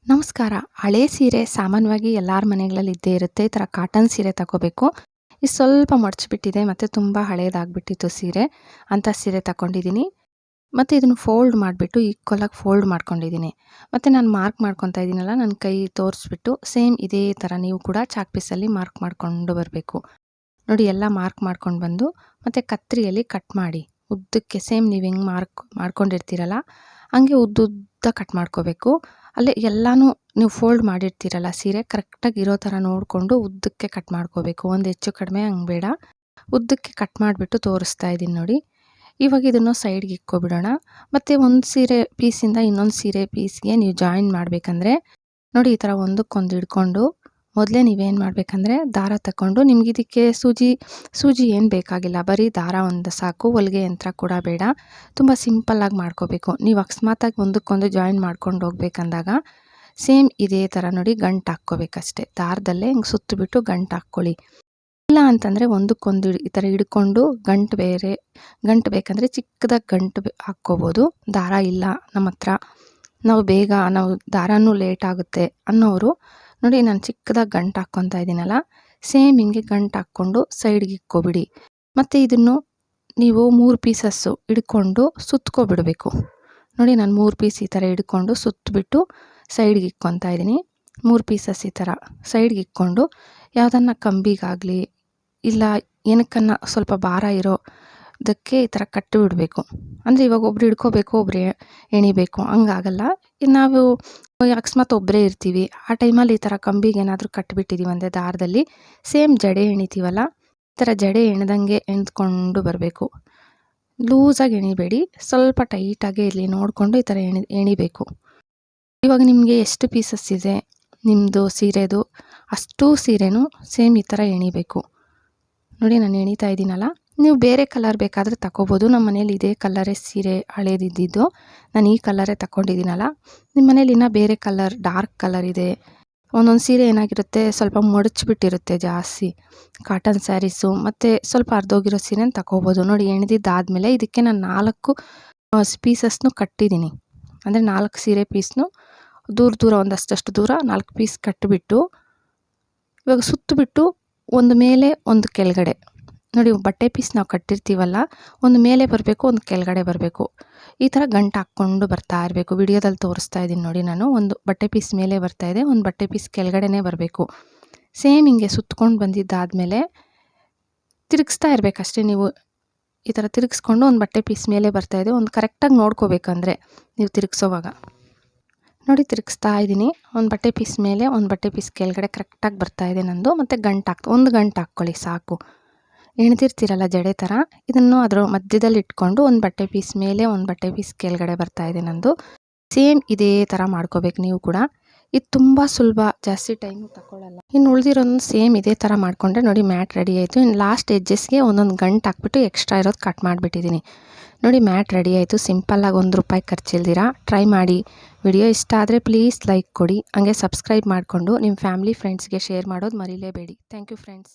ನಮಸ್ಕಾರ. ಹಳೆ ಸೀರೆ ಸಾಮಾನ್ಯವಾಗಿ ಎಲ್ಲಾರ ಮನೆಗಳಲ್ಲಿ ಇದ್ದೇ ಇರುತ್ತೆ. ಈ ಥರ ಕಾಟನ್ ಸೀರೆ ತಗೋಬೇಕು. ಇದು ಸ್ವಲ್ಪ ಮಡಚಿಬಿಟ್ಟಿದೆ ಮತ್ತು ತುಂಬ ಹಳೇದಾಗ್ಬಿಟ್ಟಿತ್ತು ಸೀರೆ. ಅಂಥ ಸೀರೆ ತಗೊಂಡಿದ್ದೀನಿ. ಮತ್ತು ಇದನ್ನು ಫೋಲ್ಡ್ ಮಾಡಿಬಿಟ್ಟು ಈಕ್ವಲಾಗಿ ಫೋಲ್ಡ್ ಮಾಡ್ಕೊಂಡಿದ್ದೀನಿ. ಮತ್ತು ನಾನು ಮಾರ್ಕ್ ಮಾಡ್ಕೊತಾ ಇದ್ದೀನಲ್ಲ, ನನ್ನ ಕೈ ತೋರಿಸ್ಬಿಟ್ಟು ಸೇಮ್ ಇದೇ ಥರ ನೀವು ಕೂಡ ಚಾಕ್ ಪೀಸಲ್ಲಿ ಮಾರ್ಕ್ ಮಾಡಿಕೊಂಡು ಬರಬೇಕು. ನೋಡಿ, ಎಲ್ಲ ಮಾರ್ಕ್ ಮಾಡ್ಕೊಂಡು ಬಂದು ಮತ್ತು ಕತ್ತರಿಯಲ್ಲಿ ಕಟ್ ಮಾಡಿ ಉದ್ದಕ್ಕೆ ಸೇಮ್ ನೀವು ಹೆಂಗೆ ಮಾರ್ಕ್ ಮಾಡ್ಕೊಂಡಿರ್ತೀರಲ್ಲ ಹಂಗೆ ಉದ್ದುದ್ದ ಕಟ್ ಮಾಡ್ಕೋಬೇಕು. ಅಲ್ಲೇ ಎಲ್ಲನೂ ನೀವು ಫೋಲ್ಡ್ ಮಾಡಿರ್ತೀರಲ್ಲ ಸೀರೆ ಕರೆಕ್ಟಾಗಿ ಇರೋ ಥರ ನೋಡಿಕೊಂಡು ಉದ್ದಕ್ಕೆ ಕಟ್ ಮಾಡ್ಕೋಬೇಕು. ಒಂದು ಹೆಚ್ಚು ಕಡಿಮೆ ಹಂಗೆ ಬೇಡ, ಉದ್ದಕ್ಕೆ ಕಟ್ ಮಾಡಿಬಿಟ್ಟು ತೋರಿಸ್ತಾ ಇದ್ದೀನಿ ನೋಡಿ. ಇವಾಗ ಇದನ್ನು ಸೈಡ್ಗೆ ಇಕ್ಕೊಬಿಡೋಣ. ಮತ್ತು ಒಂದು ಸೀರೆ ಪೀಸಿಂದ ಇನ್ನೊಂದು ಸೀರೆ ಪೀಸ್ಗೆ ನೀವು ಜಾಯಿನ್ ಮಾಡಬೇಕಂದ್ರೆ ನೋಡಿ, ಈ ಥರ ಒಂದಕ್ಕೊಂದು ಹಿಡ್ಕೊಂಡು ಮೊದಲೇ ನೀವೇನು ಮಾಡಬೇಕಂದ್ರೆ ದಾರ ತಗೊಂಡು, ನಿಮ್ಗೆ ಇದಕ್ಕೆ ಸೂಜಿ ಏನು ಬೇಕಾಗಿಲ್ಲ, ಬರೀ ದಾರ ಒಂದು ಸಾಕು, ಹೊಲಿಗೆ ಯಂತ್ರ ಕೂಡ ಬೇಡ. ತುಂಬ ಸಿಂಪಲ್ಲಾಗಿ ಮಾಡ್ಕೋಬೇಕು. ನೀವು ಅಕಸ್ಮಾತಾಗಿ ಒಂದಕ್ಕೊಂದು ಜಾಯಿನ್ ಮಾಡ್ಕೊಂಡು ಹೋಗ್ಬೇಕಂದಾಗ ಸೇಮ್ ಇದೇ ಥರ ನೋಡಿ ಗಂಟು ಹಾಕ್ಕೋಬೇಕಷ್ಟೆ. ದಾರದಲ್ಲೇ ಹಿಂಗೆ ಸುತ್ತಬಿಟ್ಟು ಗಂಟು ಹಾಕ್ಕೊಳ್ಳಿ. ಇಲ್ಲ ಅಂತಂದರೆ ಒಂದಕ್ಕೊಂದು ಈ ಥರ ಹಿಡ್ಕೊಂಡು ಗಂಟು ಬೇಕಂದರೆ ಚಿಕ್ಕದಾಗಿ ಗಂಟು ಹಾಕ್ಕೋಬೋದು. ದಾರ ಇಲ್ಲ ನಮ್ಮ ಹತ್ರ, ನಾವು ದಾರನೂ ಲೇಟ್ ಆಗುತ್ತೆ ಅನ್ನೋರು ನೋಡಿ, ನಾನು ಚಿಕ್ಕದಾಗಿ ಗಂಟು ಹಾಕ್ಕೊತಾ ಇದ್ದೀನಲ್ಲ, ಸೇಮ್ ಹಿಂಗೆ ಗಂಟು ಹಾಕ್ಕೊಂಡು ಸೈಡ್ಗೆ ಇಕ್ಕೊಬಿಡಿ. ಮತ್ತು ಇದನ್ನು ನೀವು 3 ಪೀಸಸ್ಸು ಹಿಡ್ಕೊಂಡು ಸುತ್ಕೊಬಿಡಬೇಕು. ನೋಡಿ, ನಾನು 3 ಪೀಸ್ ಈ ಥರ ಹಿಡ್ಕೊಂಡು ಸುತ್ತಬಿಟ್ಟು ಸೈಡ್ಗೆ ಇಕ್ಕೊತಾ ಇದ್ದೀನಿ. 3 ಪೀಸಸ್ ಈ ಥರ ಸೈಡ್ಗೆ ಇಕ್ಕೊಂಡು ಯಾವುದನ್ನ ಕಂಬಿಗಾಗಲಿ ಇಲ್ಲ ಏನಕ್ಕನ್ನ ಸ್ವಲ್ಪ ಭಾರ ಇರೋದಕ್ಕೆ ಈ ಥರ ಕಟ್ಟಿ ಬಿಡಬೇಕು. ಅಂದರೆ ಇವಾಗ ಒಬ್ರು ಹಿಡ್ಕೋಬೇಕು, ಒಬ್ರು ಎಣಿಬೇಕು, ಹಂಗಾಗಲ್ಲ. ನಾವು ಅಕಸ್ಮಾತ್ ಒಬ್ಬರೇ ಇರ್ತೀವಿ, ಆ ಟೈಮಲ್ಲಿ ಈ ಥರ ಕಂಬಿಗೆ ಏನಾದರೂ ಕಟ್ಟಿಬಿಟ್ಟಿದ್ದೀವಿ ಅಂದರೆ ದಾರದಲ್ಲಿ ಸೇಮ್ ಜಡೆ ಎಣಿತೀವಲ್ಲ, ಈ ಥರ ಜಡೆ ಎಣ್ದಂಗೆ ಎಣ್ಕೊಂಡು ಬರಬೇಕು. ಲೂಸಾಗಿ ಎಣಿಬೇಡಿ, ಸ್ವಲ್ಪ ಟೈಟಾಗೇ ಇರಲಿ ನೋಡಿಕೊಂಡು ಈ ಥರ ಎಣಿಬೇಕು. ಇವಾಗ ನಿಮಗೆ ಎಷ್ಟು ಪೀಸಸ್ ಇದೆ ನಿಮ್ಮದು ಸೀರೆದು, ಅಷ್ಟೂ ಸೀರೆನೂ ಸೇಮ್ ಈ ಥರ ಎಣಿಬೇಕು. ನೋಡಿ, ನಾನು ಎಣಿತಾ ಇದ್ದೀನಲ್ಲ, ನೀವು ಬೇರೆ ಕಲರ್ ಬೇಕಾದರೆ ತಗೋಬೋದು. ನಮ್ಮ ಮನೇಲಿ ಇದೇ ಕಲರೇ ಸೀರೆ ಹಳೇದಿದ್ದು, ನಾನು ಈ ಕಲರೇ ತಗೊಂಡಿದ್ದೀನಲ್ಲ. ನಿಮ್ಮ ಮನೇಲಿ ಇನ್ನೂ ಬೇರೆ ಕಲರ್, ಡಾರ್ಕ್ ಕಲರ್ ಇದೆ. ಒಂದೊಂದು ಸೀರೆ ಏನಾಗಿರುತ್ತೆ, ಸ್ವಲ್ಪ ಮಡಚಿಬಿಟ್ಟಿರುತ್ತೆ ಜಾಸ್ತಿ, ಕಾಟನ್ ಸ್ಯಾರೀಸು, ಮತ್ತು ಸ್ವಲ್ಪ ಅರ್ಧೋಗಿರೋ ಸೀರೆನ ತಗೋಬೋದು. ನೋಡಿ, ಎಣ್ದಿದ್ದಾದಮೇಲೆ ಇದಕ್ಕೆ ನಾನು 4 ಪೀಸಸ್ನು ಕಟ್ಟಿದ್ದೀನಿ. ಅಂದರೆ 4 ಸೀರೆ ಪೀಸ್ನು ದೂರ ಒಂದಷ್ಟು ದೂರ 4 ಪೀಸ್ ಕಟ್ಟಿಬಿಟ್ಟು ಇವಾಗ ಸುತ್ತಬಿಟ್ಟು ಒಂದು ಮೇಲೆ ಒಂದು ಕೆಳಗಡೆ ನೋಡಿ, ಬಟ್ಟೆ ಪೀಸ್ ನಾವು ಕಟ್ಟಿರ್ತೀವಲ್ಲ, ಒಂದು ಮೇಲೆ ಬರಬೇಕು, ಒಂದು ಕೆಳಗಡೆ ಬರಬೇಕು. ಈ ಥರ ಗಂಟು ಹಾಕ್ಕೊಂಡು ಬರ್ತಾ ಇರಬೇಕು. ವಿಡಿಯೋದಲ್ಲಿ ತೋರಿಸ್ತಾ ಇದ್ದೀನಿ ನೋಡಿ, ನಾನು ಒಂದು ಬಟ್ಟೆ ಪೀಸ್ ಮೇಲೆ ಬರ್ತಾಯಿದೆ, ಒಂದು ಬಟ್ಟೆ ಪೀಸ್ ಕೆಳಗಡೆನೇ ಬರಬೇಕು. ಸೇಮ್ ಹಿಂಗೆ ಸುತ್ಕೊಂಡು ಬಂದಿದ್ದಾದಮೇಲೆ ತಿರುಗಿಸ್ತಾ ಇರಬೇಕಷ್ಟೇ. ನೀವು ಈ ಥರ ತಿರುಗಿಸ್ಕೊಂಡು ಒಂದು ಬಟ್ಟೆ ಪೀಸ್ ಮೇಲೆ ಬರ್ತಾಯಿದೆ, ಒಂದು ಕರೆಕ್ಟಾಗಿ ನೋಡ್ಕೋಬೇಕಂದ್ರೆ ನೀವು ತಿರುಗಿಸೋವಾಗ ನೋಡಿ, ತಿರುಗಿಸ್ತಾ ಇದ್ದೀನಿ. ಒಂದು ಬಟ್ಟೆ ಪೀಸ್ ಮೇಲೆ ಒಂದು ಬಟ್ಟೆ ಪೀಸ್ ಕೆಳಗಡೆ ಕರೆಕ್ಟಾಗಿ ಬರ್ತಾಯಿದೆ ನಂದು. ಮತ್ತು ಒಂದು ಗಂಟು ಹಾಕ್ಕೊಳ್ಳಿ ಸಾಕು. ಎಣ್ದಿರ್ತೀರಲ್ಲ ಜಡೆ ಥರ, ಇದನ್ನು ಅದರ ಮಧ್ಯದಲ್ಲಿ ಇಟ್ಕೊಂಡು ಒಂದು ಬಟ್ಟೆ ಪೀಸ್ ಮೇಲೆ ಒಂದು ಬಟ್ಟೆ ಪೀಸ್ ಕೆಳಗಡೆ ಬರ್ತಾಯಿದೆ ನಂದು. ಸೇಮ್ ಇದೇ ಥರ ಮಾಡ್ಕೋಬೇಕು ನೀವು ಕೂಡ. ಇದು ತುಂಬ ಸುಲಭ, ಜಾಸ್ತಿ ಟೈಮು ತಗೊಳ್ಳಲ್ಲ. ಇನ್ನು ಉಳಿದಿರೋದನ್ನು ಸೇಮ್ ಇದೇ ಥರ ಮಾಡಿಕೊಂಡ್ರೆ ನೋಡಿ, ಮ್ಯಾಟ್ ರೆಡಿ ಆಯಿತು. ಇನ್ನು ಲಾಸ್ಟ್ ಎಡ್ಜಸ್ಗೆ ಒಂದೊಂದು ಗಂಟು ಹಾಕ್ಬಿಟ್ಟು ಎಕ್ಸ್ಟ್ರಾ ಇರೋದು ಕಟ್ ಮಾಡಿಬಿಟ್ಟಿದ್ದೀನಿ. ನೋಡಿ, ಮ್ಯಾಟ್ ರೆಡಿ ಆಯಿತು. ಸಿಂಪಲ್ಲಾಗಿ ₹1 ಖರ್ಚಿಲ್ದಿರ ಟ್ರೈ ಮಾಡಿ. ವಿಡಿಯೋ ಇಷ್ಟ ಆದರೆ ಪ್ಲೀಸ್ ಲೈಕ್ ಕೊಡಿ. ಹಂಗೆ ಸಬ್ಸ್ಕ್ರೈಬ್ ಮಾಡಿಕೊಂಡು ನಿಮ್ಮ ಫ್ಯಾಮಿಲಿ ಫ್ರೆಂಡ್ಸ್ಗೆ ಶೇರ್ ಮಾಡೋದು ಮರಿಲೇಬೇಡಿ. Thank you friends.